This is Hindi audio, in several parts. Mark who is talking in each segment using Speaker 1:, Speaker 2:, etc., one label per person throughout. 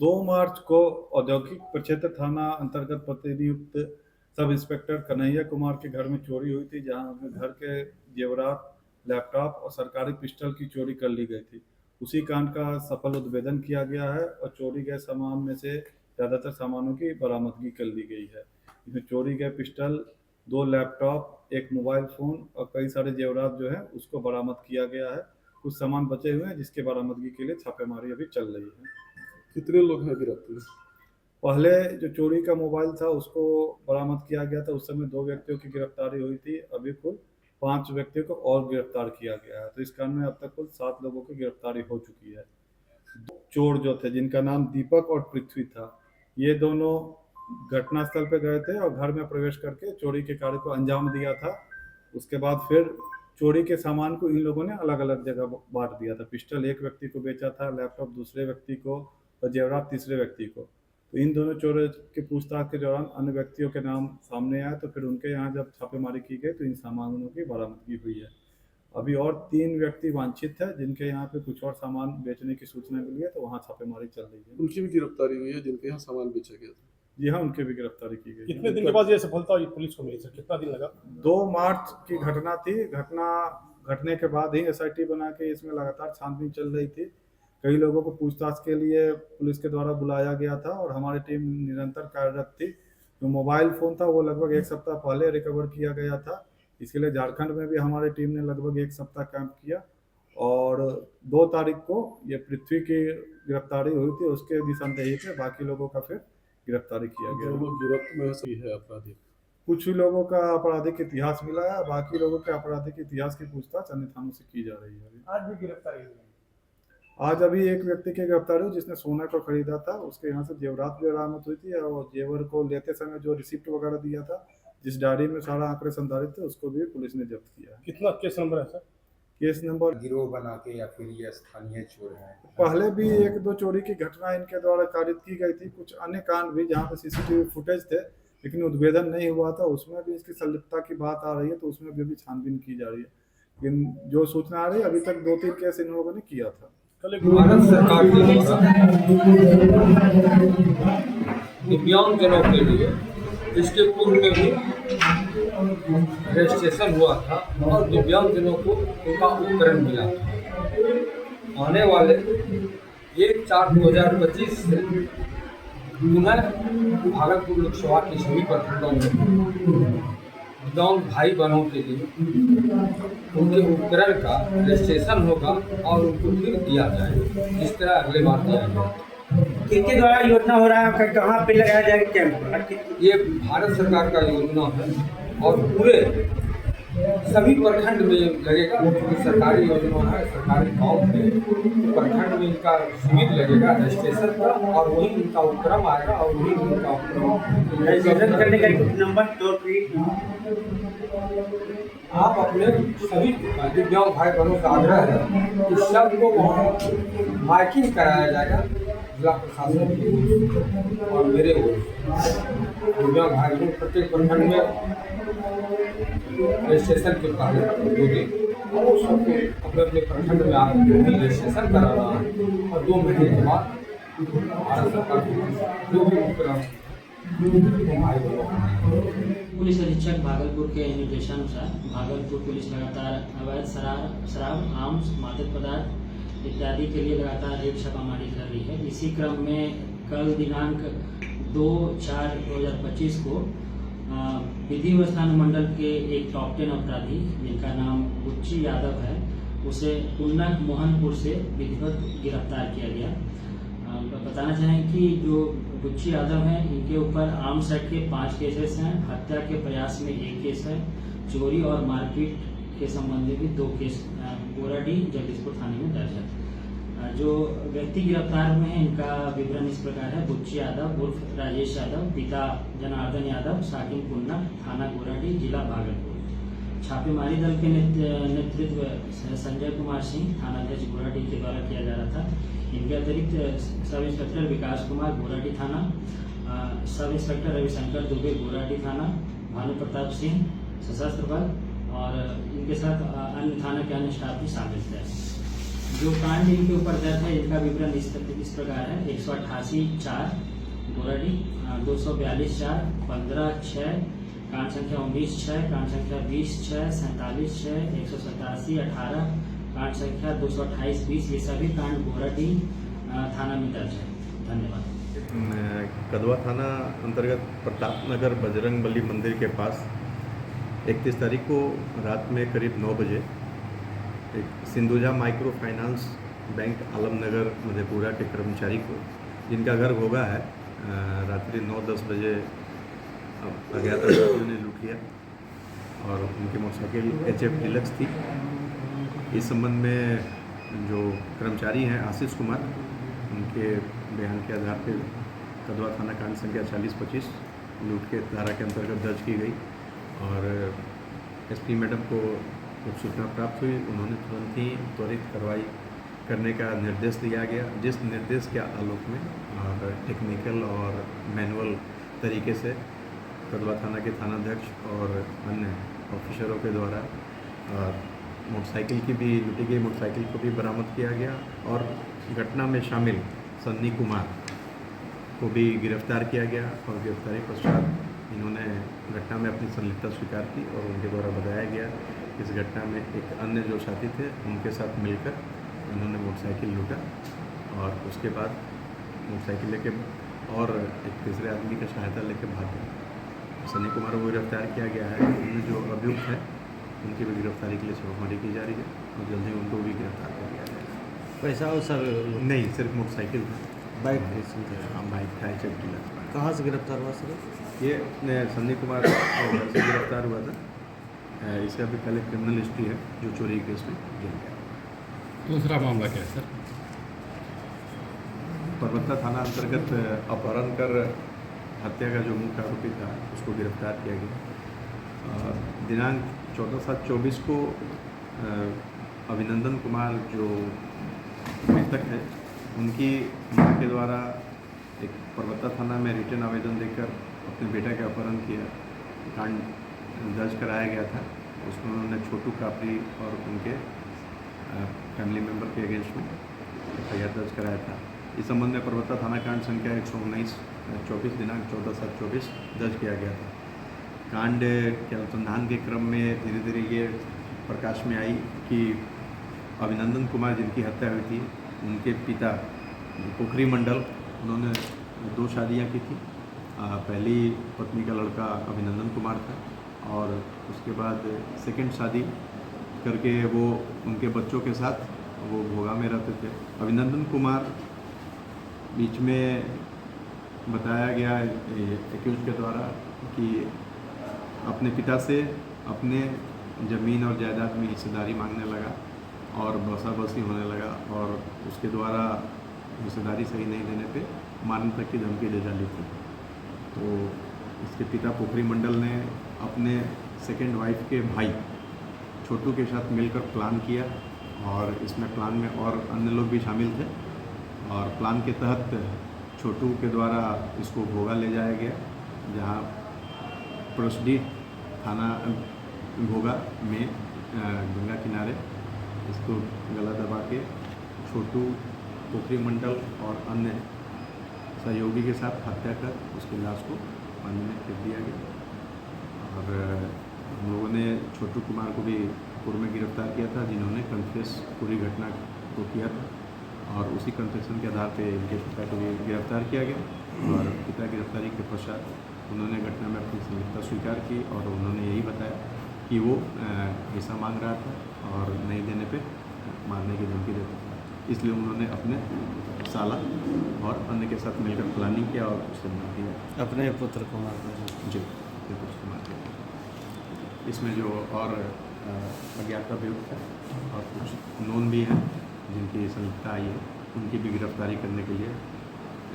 Speaker 1: 2 मार्च को औद्योगिक प्रक्षेत्र थाना अंतर्गत प्रतिनियुक्त सब इंस्पेक्टर कन्हैया कुमार के घर में चोरी हुई थी, जहां अपने घर के जेवरात, लैपटॉप और सरकारी पिस्टल की चोरी कर ली गई थी। उसी कांड का सफल उद्भेदन किया गया है और चोरी गए सामान में से ज़्यादातर सामानों की बरामदगी कर ली गई है। इसमें चोरी गए पिस्टल, 2 लैपटॉप, एक मोबाइल फ़ोन और कई सारे जेवरात जो है उसको बरामद किया गया है। कुछ सामान बचे हुए हैं जिसके बरामदगी के लिए छापेमारी अभी चल रही है।
Speaker 2: कितने लोग हैं गिरफ्तार?
Speaker 1: पहले जो चोरी का मोबाइल था उसको बरामद किया गया था, उस समय 2 व्यक्तियों की गिरफ्तारी हुई थी। अभी कुल 5 व्यक्तियों को और गिरफ्तार किया गया है, तो इस कांड में अब तक कुल 7 लोगों की गिरफ्तारी हो चुकी है। चोर जो थे जिनका नाम दीपक और पृथ्वी था, ये दोनों घटनास्थल पे गए थे और घर में प्रवेश करके चोरी के कार्य को अंजाम दिया था। उसके बाद फिर चोरी के सामान को इन लोगों ने अलग अलग जगह बांट दिया था। पिस्टल एक व्यक्ति को बेचा था, लैपटॉप दूसरे व्यक्ति को और जेवरात तीसरे व्यक्ति को। तो इन दोनों चोरों की पूछताछ के दौरान अन्य व्यक्तियों के नाम सामने आए, तो फिर उनके यहाँ जब छापेमारी की गई तो इन सामानों की बरामदगी हुई है। अभी और 3 व्यक्ति वांछित है जिनके यहाँ पे कुछ और सामान बेचने की सूचना मिली है, तो वहाँ छापेमारी चल रही है।
Speaker 2: उनकी भी गिरफ्तारी हुई है जिनके यहाँ सामान बेचा गया था।
Speaker 1: जी हाँ, उनकी भी गिरफ्तारी की गई
Speaker 3: कितने दिन के बाद ये सफलता पुलिस को मिली सर? कितना दिन लगा?
Speaker 1: 2 मार्च की घटना थी। घटना घटने के बाद ही एसआईटी बना के इसमें लगातार छानबीन चल रही थी। कई लोगों को पूछताछ के लिए पुलिस के द्वारा बुलाया गया था और हमारी टीम निरंतर कार्यरत थी। जो मोबाइल फ़ोन था वो लगभग 1 सप्ताह पहले रिकवर किया गया था। इसके लिए झारखंड में भी हमारी टीम ने लगभग 1 सप्ताह कैंप किया और 2 तारीख को ये पृथ्वी की गिरफ्तारी हुई थी। उसके निशानदेही पे बाकी लोगों का फिर गिरफ्तारी किया
Speaker 2: जो
Speaker 1: गया।
Speaker 2: लोग गिरफ्त में सही है अपराधी।
Speaker 1: कुछ ही लोगों का आपराधिक इतिहास मिला है, बाकी लोगों के आपराधिक इतिहास की पूछताछ अन्य थानों से की जा रही है। अभी
Speaker 3: आज भी गिरफ्तारी हुई है।
Speaker 1: आज अभी एक व्यक्ति की गिरफ्तारी हुई जिसने सोना को खरीदा था। उसके यहाँ से जेवरात भी बरामद हुई थी और जेवर को लेते समय जो रिसिप्ट वगैरह दिया था, जिस डायरी में सारा आंकड़े संधारित थे, उसको भी पुलिस ने जब्त किया है।
Speaker 3: कितना केस नंबर है सर?
Speaker 1: केस नंबर
Speaker 4: गिरोह बना के या फिर ये स्थानीय चोर हैं?
Speaker 1: पहले भी 1-2 चोरी की घटना इनके द्वारा कारित की गई थी। कुछ अन्य कांड भी जहाँ पे सीसीटीवी फुटेज थे लेकिन उद्भेदन नहीं हुआ था, उसमें भी इसकी संलिप्तता की बात आ रही है, तो उसमें भी अभी छानबीन की जा रही है। लेकिन जो सूचना आ रही है, अभी तक 2-3 केस इन लोगों ने किया था।
Speaker 3: कल एक
Speaker 5: भारत सरकार के द्वारा दिव्यांगजनों के लिए इसके पूर्व में भी रजिस्ट्रेशन हुआ था और दिव्यांगजनों को उनका उपकरण मिला था। आने वाले 1/4/2025 से पुनः भागलपुर लोकसभा की सभी प्रखंडों में दिव्यांग भाई बहनों के लिए उनके उपकरण का रजिस्ट्रेशन होगा और उनको फिर दिया जाएगा, जिस तरह अगले बार दिया जाएगा।
Speaker 6: किसके द्वारा योजना हो रहा है, कहाँ पे लगाया जाएगा कैंप?
Speaker 5: ये भारत सरकार का योजना है और पूरे सभी प्रखंड में लगेगा, क्योंकि सरकारी योजना है। सरकारी गाँव में प्रखंड में इनका शिविर लगेगा रजिस्ट्रेशन का और वही इनका उपक्रम आएगा और वही इनका उपक्रम
Speaker 6: रजिस्ट्रेशन करने का नंबर टोल फ्री
Speaker 5: आप अपने सभी दिव्यांग भाई बहनों का आग्रह है कि सबको वहाँ माइकिंग कराया जाएगा जिला प्रशासन की और मेरे दिव्यांग भाई बहनों प्रत्येक प्रखंड में रजिस्ट्रेशन के पहले 2 दिन और सबको अपने अपने प्रखंड में आप रजिस्ट्रेशन कराना है और 2 महीने के बाद भारत सरकार जो भी उपक्रम भाई बहनों।
Speaker 7: पुलिस अधीक्षक भागलपुर के निर्देशानुसार भागलपुर पुलिस लगातार अवैध शराब, आर्म्स, मादक पदार्थ इत्यादि के लिए लगातार रेड छापामारी कर रही है। इसी क्रम में कल दिनांक 2/4/2025 को विधि व्यवस्थान मंडल के एक टॉप 10 अपराधी जिनका नाम बुच्ची यादव है, उसे उन्नत मोहनपुर से विधिवत गिरफ्तार किया गया। बताना चाहें कि जो बुच्ची यादव हैं, इनके ऊपर आर्म्स एक्ट के 5 केसेस हैं, हत्या के प्रयास में 1 केस है, चोरी और मारपीट के संबंध में भी 2 केस गोराडीह जगदीशपुर थाने में दर्ज है। जो व्यक्ति गिरफ्तार हुए हैं इनका विवरण इस प्रकार है। बुच्ची यादव उर्फ राजेश यादव, पिता जनार्दन यादव, साकिन पुन्ना, थाना गोराडीह, जिला भागलपुर। छापेमारी दल के नेतृत्व संजय कुमार सिंह, थानाध्यक्ष गोराडीह के द्वारा किया जा रहा था। इनके अतिरिक्त सब इंस्पेक्टर विकास कुमार गोराडीह थाना, सब इंस्पेक्टर रविशंकर दुबे गोराडीह थाना, भानु प्रताप सिंह सशस्त्र बल और इनके साथ अन्य थाना के अन्य स्टाफ भी शामिल थे। जो कांड इनके ऊपर दर्ज है इनका विवरण इस प्रकार है। 188(4) गोराडीह, 242(4), 15(6), कांड संख्या 19(6), कांड संख्या 20(6), 47(6), 187, 18, कांड संख्या 228(20), ये सभी कांड गोराडीह थाना में दर्ज है। धन्यवाद।
Speaker 8: कदवा थाना अंतर्गत प्रताप नगर बजरंग बली मंदिर के पास 31 तारीख को रात में करीब 9 बजे एक Sindhuja micro finance bank Alamnagar Madhepura के कर्मचारी को, जिनका घर घोगा है, रात्रि 9-10 बजे अज्ञात अपराधियों ने लूट लिया और उनकी मोटरसाइकिल HF डिलक्स थी। इस संबंध में जो कर्मचारी हैं आशीष कुमार, उनके बयान के आधार पर कदवा थाना कांड संख्या 40-25 लूट के धारा के अंतर्गत दर्ज की गई और SP मैडम को जब सूचना प्राप्त हुई, उन्होंने तुरंत ही त्वरित कार्रवाई करने का निर्देश दिया गया, जिस निर्देश के आलोक में और टेक्निकल और मैनुअल तरीके से कदवा थाना के थानाध्यक्ष और अन्य ऑफिसरों के द्वारा मोटरसाइकिल की भी लूटी गई मोटरसाइकिल को भी बरामद किया गया और घटना में शामिल सन्नी कुमार को भी गिरफ्तार किया गया और गिरफ्तारी पश्चात इन्होंने घटना में अपनी संलिप्तता स्वीकार की और उनके द्वारा बताया गया इस घटना में एक अन्य जो साथी थे उनके साथ मिलकर इन्होंने मोटरसाइकिल लूटा और उसके बाद मोटरसाइकिल लेके और एक तीसरे आदमी की सहायता लेकर भाग गए। सन्नी कुमार को गिरफ्तार किया गया है। उनमें जो अभियुक्त हैं उनकी भी गिरफ्तारी के लिए छापेमारी की जा रही है और जल्द ही उनको भी गिरफ्तार कर लिया जाएगा।
Speaker 6: पैसा और सर
Speaker 8: नहीं, सिर्फ मोटरसाइकिल था,
Speaker 6: बाइक
Speaker 8: बाइक था HF डिलक्स।
Speaker 6: कहाँ से गिरफ्तार हुआ सर?
Speaker 8: ये सन्नी कुमार घर से गिरफ्तार हुआ था। इसका भी पहले क्रिमिनल हिस्ट्री है जो चोरी केस में जेल गया।
Speaker 3: दूसरा मामला क्या है सर?
Speaker 8: परबत्ता थाना अंतर्गत अपहरण कर हत्या का जो मुख्य आरोपी था उसको गिरफ्तार किया गया। दिनांक 14/7/24 को अभिनंदन कुमार जो मृतक है उनकी मां के द्वारा एक परबत्ता थाना में रिटर्न आवेदन देकर अपने बेटा का अपहरण किया कांड दर्ज कराया गया था। उसमें उन्होंने छोटू कापरी और उनके फैमिली मेंबर के अगेंस्ट में FIR दर्ज कराया था। इस संबंध में परबत्ता थाना कांड संख्या 119/24 दिनांक 14/7/24 दर्ज किया गया था। कांड के अनुसंधान के क्रम में धीरे धीरे ये प्रकाश में आई कि अभिनंदन कुमार जिनकी हत्या हुई थी उनके पिता पोखरी मंडल, उन्होंने 2 शादियां की थी। पहली पत्नी का लड़का अभिनंदन कुमार था और उसके बाद सेकंड शादी करके वो उनके बच्चों के साथ वो भोगा में रहते थे। अभिनंदन कुमार बीच में बताया गया एक्यूज के द्वारा कि अपने पिता से अपने ज़मीन और जायदाद में हिस्सेदारी मांगने लगा और बसा-बसी होने लगा और उसके द्वारा हिस्सेदारी सही नहीं देने पे मारने तक की धमकी दे डाली थी। तो इसके पिता पोखरी मंडल ने अपने सेकंड वाइफ के भाई छोटू के साथ मिलकर प्लान किया और इसमें प्लान में और अन्य लोग भी शामिल थे और प्लान के तहत छोटू के द्वारा इसको भोगा ले जाया गया, जहां प्रोसीडी थाना भोगा में गंगा किनारे इसको गला दबा के छोटू पोखरी मंडल और अन्य सहयोगी के साथ हत्या कर उसकी लाश को पानी में फेंक दिया गया। और हम लोगों ने छोटू कुमार को भी पूर्व में गिरफ्तार किया था, जिन्होंने कन्फेस पूरी घटना को किया था और उसी कन्फेशन के आधार पे इनके पिता को भी गिरफ्तार किया गया और पिता गिरफ्तारी के पश्चात उन्होंने घटना में अपनी संलिप्तता स्वीकार की और उन्होंने यही बताया कि वो हिस्सा मांग रहा था और नहीं देने पे मारने की धमकी देता था, इसलिए उन्होंने अपने साला और अन्य के साथ मिलकर प्लानिंग किया और उसे मार दिया।
Speaker 6: अपने पुत्र को मार दिया।
Speaker 8: जी, अपने पुत्र को मार दिया। इसमें जो और अज्ञात अभियुक्त है और कुछ नोन भी हैं जिनकी संलिप्तता आई है, उनकी भी गिरफ्तारी करने के लिए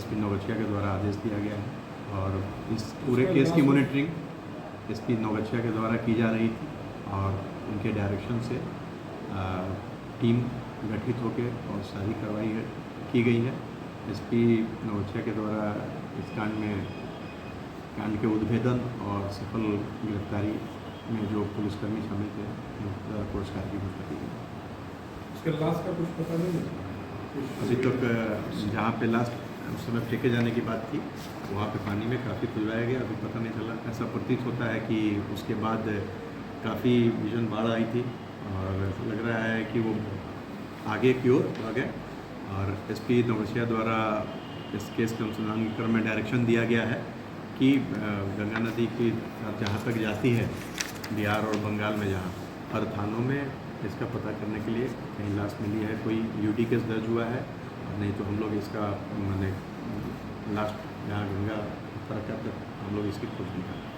Speaker 8: SP नौगछिया के द्वारा आदेश दिया गया है और इस पूरे केस की मॉनिटरिंग SP नौगछिया के द्वारा की जा रही थी और उनके डायरेक्शन से टीम गठित होकर और सारी कार्रवाई की गई है। SP नौगछिया के द्वारा इस कांड के उद्भेदन और सफल गिरफ्तारी में जो पुलिसकर्मी शामिल थे उनका पुरस्कार की घोषणा की गई।
Speaker 2: उसके लाश का कुछ पता नहीं है?
Speaker 8: अभी तक जहाँ पे लास्ट उस समय फेंके जाने की बात थी वहाँ पे पानी में काफ़ी खुलवाया गया, अभी पता नहीं चला। ऐसा प्रतीत होता है कि उसके बाद काफ़ी भीषण बाढ़ आई थी और ऐसा लग रहा है कि वो आगे की ओर भाग गए और एसपी नवलसिया द्वारा इस केस के अनुसंधान क्रम में डायरेक्शन दिया गया है कि गंगा नदी की जहाँ तक जाती है बिहार और बंगाल में, जहाँ हर थानों में इसका पता करने के लिए कहीं लाश मिली है, कोई यूडी केस दर्ज हुआ है, और नहीं तो हम लोग इसका मैंने लास्ट जहाँ गंगा उत्तराखंड तक हम लोग इसकी खोज निकालें।